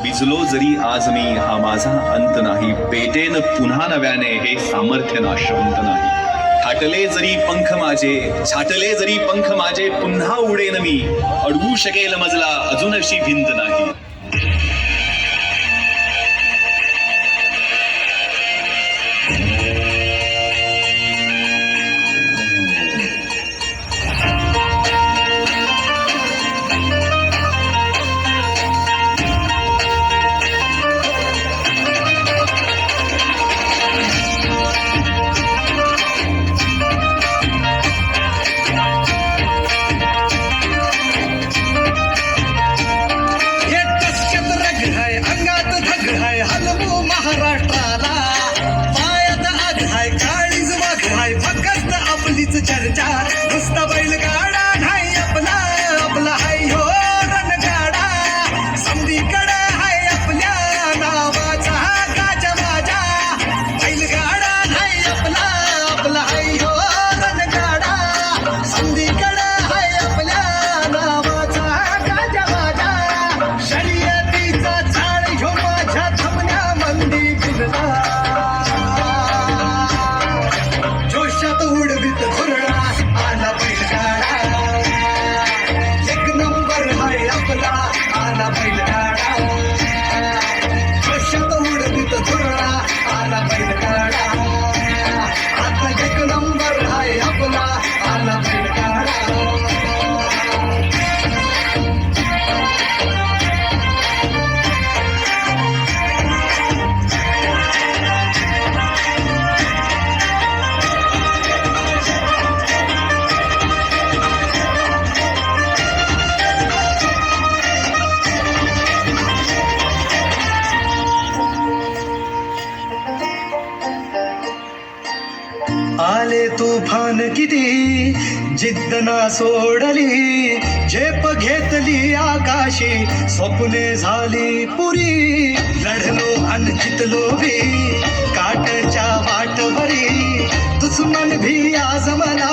भिजलो जरी आज मी हा माझा अंत नाही, पेटेन पुन्हा नव्याने हे सामर्थ्य नाशवंत नाही. छाटले जरी पंख माझे पुन्हा उडेन मी, अडवू शकेल मजला अजून अशी भिंत नाही. महाराष्ट्राला पायात आग हाय, काळीज वाघ हाय, फक्त आपलीच चर्चा. नुसता बैलगाडा नाही आपला, आपला हाय हो रणगाडा. समधीकडे हाय आपल्या नावाचा गाजवाजा. बैलगाडा नाही आपला, आपला हाय हो रणगाडा. समधीकडे हाय आपल्या नावाचा गाजवाजा. शर्यतीचा चाळ ह्यो माझ्या जोशात उडवीत धुरळा आला बैलगाडा. एक नंबर हाय आपला आला बैलगाडा. जोशात उडवीत धुरळा आला बैलगाडा. आता एक नंबर हाय आपला आला बैलगाडा. आले तुफान किती जिद्द ना सोडली, झेप घेतली आकाशी स्वप्ने झाली पुरी. लढलो अन जितलो भी काटच्या वाटवरी, दुश्मन भी आज मला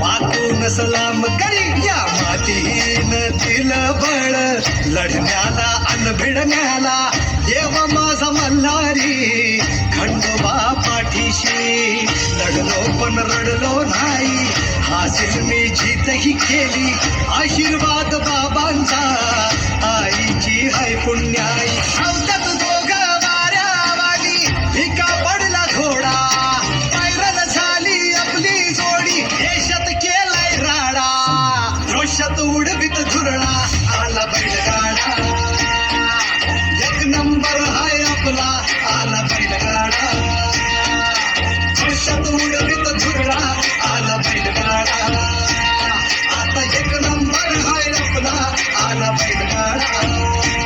वाकून सलाम करी. या मातीन दिलं बळ लढण्याला अन भिडण्याला, देव माझा मल्हारी खंडोबा पाठीशी. लढलो पण रडलो नाही, हासिल मी जीतही केली. आशीर्वाद बाबांचा आईची हाय पुण्याई. आवतात दोघं वाऱ्यावाली, भिका पडला घोडा. पायरल झाली आपली जोडी, देशात केलाय राडा. जोशात उडवीत धुरळा आला बैलगाडा. एक नंबर हाय आपला आला बैलगाडा. जोशात उडवीत धुरळा आला बैलगाडा. आता एक नंबर हाय आपला आला बैलगाडा.